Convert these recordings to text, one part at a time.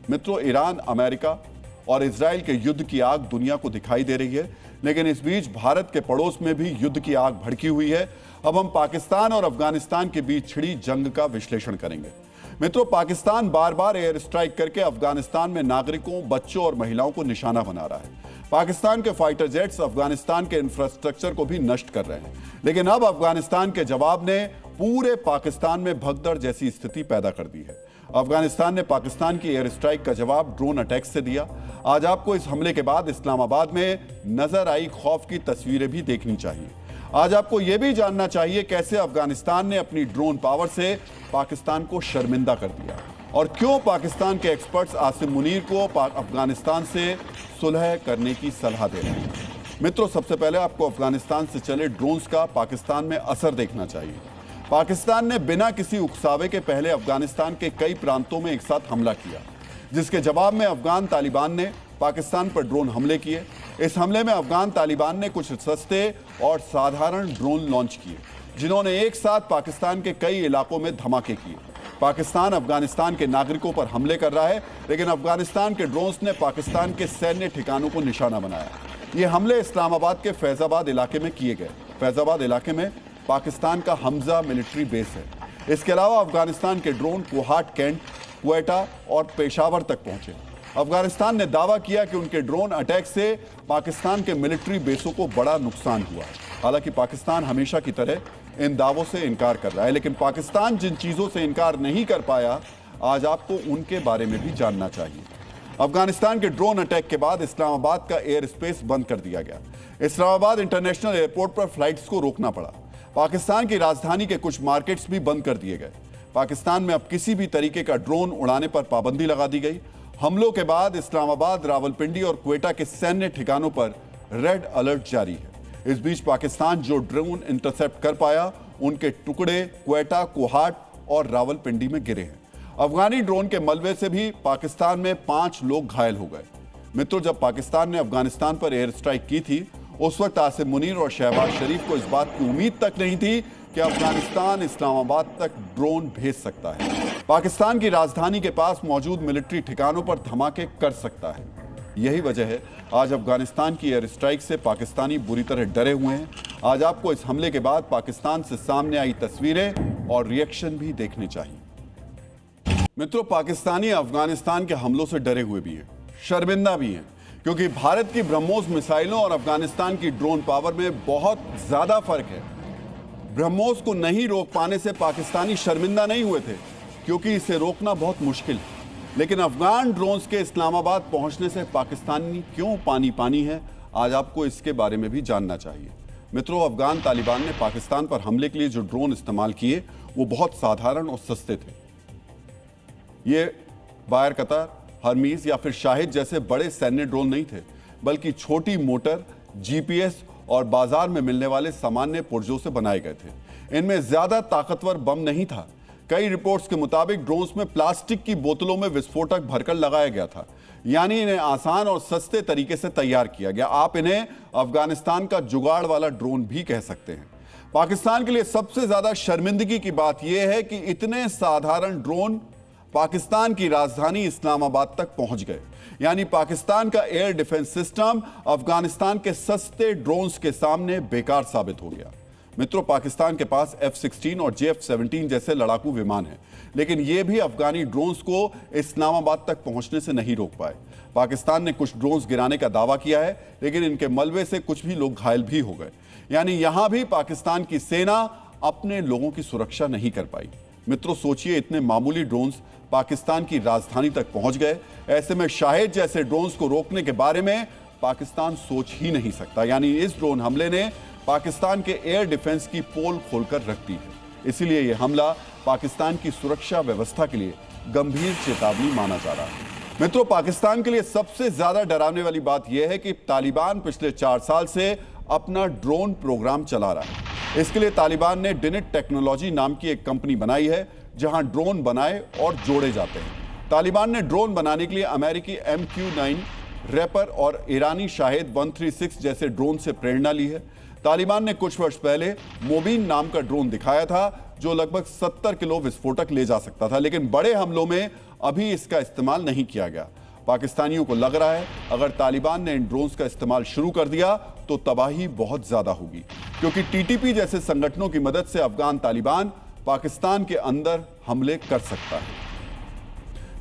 मित्रों, Iran, America और Israel के युद्ध की आग दुनिया को दिखाई दे रही है, लेकिन इस बीच भारत के पड़ोस में भी युद्ध की आग भड़की हुई है। अब हम पाकिस्तान और अफगानिस्तान के बीच छिड़ी जंग का विश्लेषण करेंगे। मित्रों, पाकिस्तान बार बार एयर स्ट्राइक करके अफगानिस्तान में नागरिकों, बच्चों और महिलाओं को निशाना बना रहा है। पाकिस्तान के फाइटर जेट्स अफगानिस्तान के इंफ्रास्ट्रक्चर को भी नष्ट कर रहे हैं, लेकिन अब अफगानिस्तान के जवाब ने पूरे पाकिस्तान में भगदड़ जैसी स्थिति पैदा कर दी है। अफगानिस्तान ने पाकिस्तान की एयर स्ट्राइक का जवाब ड्रोन अटैक से दिया। आज आपको इस हमले के बाद इस्लामाबाद में नजर आई खौफ की तस्वीरें भी देखनी चाहिए। आज आपको यह भी जानना चाहिए कैसे अफगानिस्तान ने अपनी ड्रोन पावर से पाकिस्तान को शर्मिंदा कर दिया और क्यों पाकिस्तान के एक्सपर्ट्स आसिम मुनीर को अफगानिस्तान से सुलह करने की सलाह दे रहे हैं। मित्रों, सबसे पहले आपको अफगानिस्तान से चले ड्रोन्स का पाकिस्तान में असर देखना चाहिए। पाकिस्तान ने बिना किसी उकसावे के पहले अफगानिस्तान के कई प्रांतों में एक साथ हमला किया, जिसके जवाब में अफगान तालिबान ने पाकिस्तान पर ड्रोन हमले किए। इस हमले में अफगान तालिबान ने कुछ सस्ते और साधारण ड्रोन लॉन्च किए, जिन्होंने एक साथ पाकिस्तान के कई इलाकों में धमाके किए। पाकिस्तान अफगानिस्तान के नागरिकों पर हमले कर रहा है, लेकिन अफगानिस्तान के ड्रोन्स ने पाकिस्तान के सैन्य ठिकानों को निशाना बनाया। ये हमले इस्लामाबाद के फैजाबाद इलाके में किए गए। फैजाबाद इलाके में पाकिस्तान का हमजा मिलिट्री बेस है। इसके अलावा अफगानिस्तान के ड्रोन कोहाट, कैंट, क्वेटा और पेशावर तक पहुंचे। अफगानिस्तान ने दावा किया कि उनके ड्रोन अटैक से पाकिस्तान के मिलिट्री बेसों को बड़ा नुकसान हुआ। हालांकि पाकिस्तान हमेशा की तरह इन दावों से इनकार कर रहा है, लेकिन पाकिस्तान जिन चीजों से इनकार नहीं कर पाया, आज आपको उनके बारे में भी जानना चाहिए। अफगानिस्तान के ड्रोन अटैक के बाद इस्लामाबाद का एयर स्पेस बंद कर दिया गया। इस्लामाबाद इंटरनेशनल एयरपोर्ट पर फ्लाइट्स को रोकना पड़ा। पाकिस्तान की राजधानी के कुछ मार्केट्स भी बंद कर दिए गए। पाकिस्तान में अब किसी भी तरीके का ड्रोन उड़ाने पर पाबंदी लगा दी गई। हमलों के बाद इस्लामाबाद, रावलपिंडी और क्वेटा के सैन्य ठिकानों पर रेड अलर्ट जारी है। इस बीच पाकिस्तान जो ड्रोन इंटरसेप्ट कर पाया, उनके टुकड़े क्वेटा, कोहाट और रावलपिंडी में गिरे हैं। अफगानी ड्रोन के मलबे से भी पाकिस्तान में 5 लोग घायल हो गए। मित्रों, जब पाकिस्तान ने अफगानिस्तान पर एयर स्ट्राइक की थी, उस वक्त आसिम मुनीर और शहबाज शरीफ को इस बात की उम्मीद तक नहीं थी कि अफगानिस्तान इस्लामाबाद तक ड्रोन भेज सकता है, पाकिस्तान की राजधानी के पास मौजूद मिलिट्री ठिकानों पर धमाके कर सकता है। यही वजह है आज अफगानिस्तान की एयर स्ट्राइक से पाकिस्तानी बुरी तरह डरे हुए हैं। आज आपको इस हमले के बाद पाकिस्तान से सामने आई तस्वीरें और रिएक्शन भी देखने चाहिए। मित्रों, पाकिस्तानी अफगानिस्तान के हमलों से डरे हुए भी हैं, शर्मिंदा भी हैं, क्योंकि भारत की ब्रह्मोस मिसाइलों और अफगानिस्तान की ड्रोन पावर में बहुत ज्यादा फर्क है। ब्रह्मोस को नहीं रोक पाने से पाकिस्तानी शर्मिंदा नहीं हुए थे, क्योंकि इसे रोकना बहुत मुश्किल है। लेकिन अफगान ड्रोन्स के इस्लामाबाद पहुंचने से पाकिस्तानी क्यों पानी पानी है, आज आपको इसके बारे में भी जानना चाहिए। मित्रों, अफगान तालिबान ने पाकिस्तान पर हमले के लिए जो ड्रोन इस्तेमाल किए, वो बहुत साधारण और सस्ते थे। ये बायर कतर, हरमीज या फिर शाहिद जैसे बड़े सैन्य ड्रोन नहीं थे, बल्कि छोटी मोटर, जीपीएस और बाजार में मिलने वाले सामान्य पुर्जों से बनाए गए थे। इनमें ज्यादा ताकतवर बम नहीं था। कई रिपोर्ट्स के मुताबिक ड्रोन्स में प्लास्टिक की बोतलों में विस्फोटक भरकर लगाया गया था, यानी इन्हें आसान और सस्ते तरीके से तैयार किया गया। आप इन्हें अफगानिस्तान का जुगाड़ वाला ड्रोन भी कह सकते हैं। पाकिस्तान के लिए सबसे ज्यादा शर्मिंदगी की बात यह है कि इतने साधारण ड्रोन पाकिस्तान की राजधानी इस्लामाबाद तक पहुंच गए, यानी पाकिस्तान का एयर डिफेंस सिस्टम अफगानिस्तान के सस्ते ड्रोन्स के सामने बेकार साबित हो गया। मित्रों, पाकिस्तान के पास F-16 और JF-17 जैसे लड़ाकू विमान हैं, लेकिन ये भी अफगानी ड्रोन्स को इस्लामाबाद तक पहुंचने से नहीं रोक पाए। पाकिस्तान ने कुछ ड्रोन्स गिराने का दावा किया है, लेकिन इनके मलबे से कुछ भी लोग घायल भी हो गए, यानी यहां भी पाकिस्तान की सेना अपने लोगों की सुरक्षा नहीं कर पाई। मित्रों, सोचिए, इतने मामूली ड्रोन्स पाकिस्तान की राजधानी तक पहुंच गए। ऐसे में शाहिद जैसे ड्रोन्स को रोकने के बारे में पाकिस्तान सोच ही नहीं सकता, यानी इस ड्रोन हमले ने पाकिस्तान के एयर डिफेंस की पोल खोलकर रख दी है। इसीलिए यह हमला पाकिस्तान की सुरक्षा व्यवस्था के लिए गंभीर चेतावनी माना जा रहा है। मित्रों, पाकिस्तान के लिए सबसे ज्यादा डरावने वाली बात यह है कि तालिबान पिछले 4 साल से अपना ड्रोन प्रोग्राम चला रहा है। इसके लिए तालिबान ने डिनिट टेक्नोलॉजी नाम की एक कंपनी बनाई है, जहां ड्रोन बनाए और जोड़े जाते हैं। तालिबान ने ड्रोन बनाने के लिए अमेरिकी MQ-9 रैपर और ईरानी शाहिद 136 जैसे ड्रोन से प्रेरणा ली है। तालिबान ने कुछ वर्ष पहले मोबिन नाम का ड्रोन दिखाया था, जो लगभग 70 किलो विस्फोटक ले जा सकता था, लेकिन बड़े हमलों में अभी इसका इस्तेमाल नहीं किया गया। पाकिस्तानियों को लग रहा है अगर तालिबान ने इन ड्रोन्स का इस्तेमाल शुरू कर दिया तो तबाही बहुत ज्यादा होगी, क्योंकि टीटीपी जैसे संगठनों की मदद से अफगान तालिबान पाकिस्तान के अंदर हमले कर सकता है।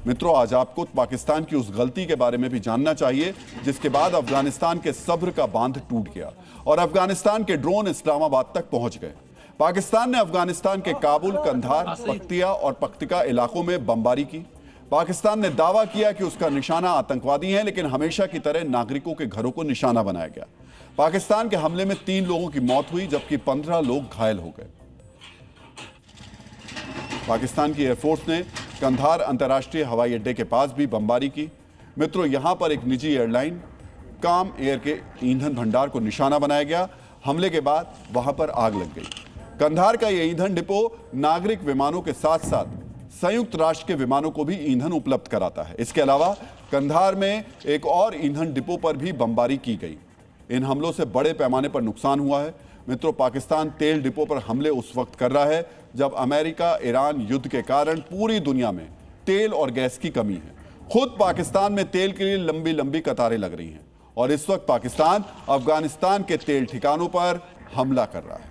मित्रों, आज आपको पाकिस्तान की उस गलती के बारे में भी जानना चाहिए जिसके बाद अफगानिस्तान के सब्र का बांध टूट गया और अफगानिस्तान के ड्रोन इस्लामाबाद तक पहुंच गए। पाकिस्तान ने अफगानिस्तान के काबुल, कंधार, पख्तिया और पख्तिका इलाकों में बमबारी की। पाकिस्तान ने दावा किया कि उसका निशाना आतंकवादी है, लेकिन हमेशा की तरह नागरिकों के घरों को निशाना बनाया गया। पाकिस्तान के हमले में 3 लोगों की मौत हुई जबकि 15 लोग घायल हो गए। पाकिस्तान की एयरफोर्स ने कंधार अंतर्राष्ट्रीय हवाई अड्डे के पास भी बमबारी की। मित्रों, यहां पर एक निजी एयरलाइन काम एयर के ईंधन भंडार को निशाना बनाया गया। हमले के बाद वहां पर आग लग गई। कंधार का यह ईंधन डिपो नागरिक विमानों के साथ साथ संयुक्त राष्ट्र के विमानों को भी ईंधन उपलब्ध कराता है। इसके अलावा कंधार में एक और ईंधन डिपो पर भी बमबारी की गई। इन हमलों से बड़े पैमाने पर नुकसान हुआ है। मित्रों, पाकिस्तान तेल डिपो पर हमले उस वक्त कर रहा है जब अमेरिका ईरान युद्ध के कारण पूरी दुनिया में तेल और गैस की कमी है। खुद पाकिस्तान में तेल के लिए लंबी लंबी कतारें लग रही हैं और इस वक्त पाकिस्तान अफगानिस्तान के तेल ठिकानों पर हमला कर रहा है।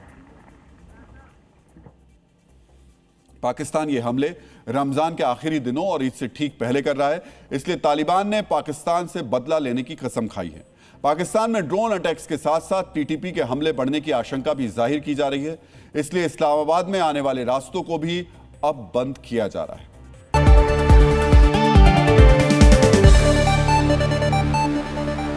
पाकिस्तान ये हमले रमजान के आखिरी दिनों और ईद से ठीक पहले कर रहा है, इसलिए तालिबान ने पाकिस्तान से बदला लेने की कसम खाई है। पाकिस्तान में ड्रोन अटैक्स के साथ साथ टीटीपी के हमले बढ़ने की आशंका भी जाहिर की जा रही है, इसलिए इस्लामाबाद में आने वाले रास्तों को भी अब बंद किया जा रहा है।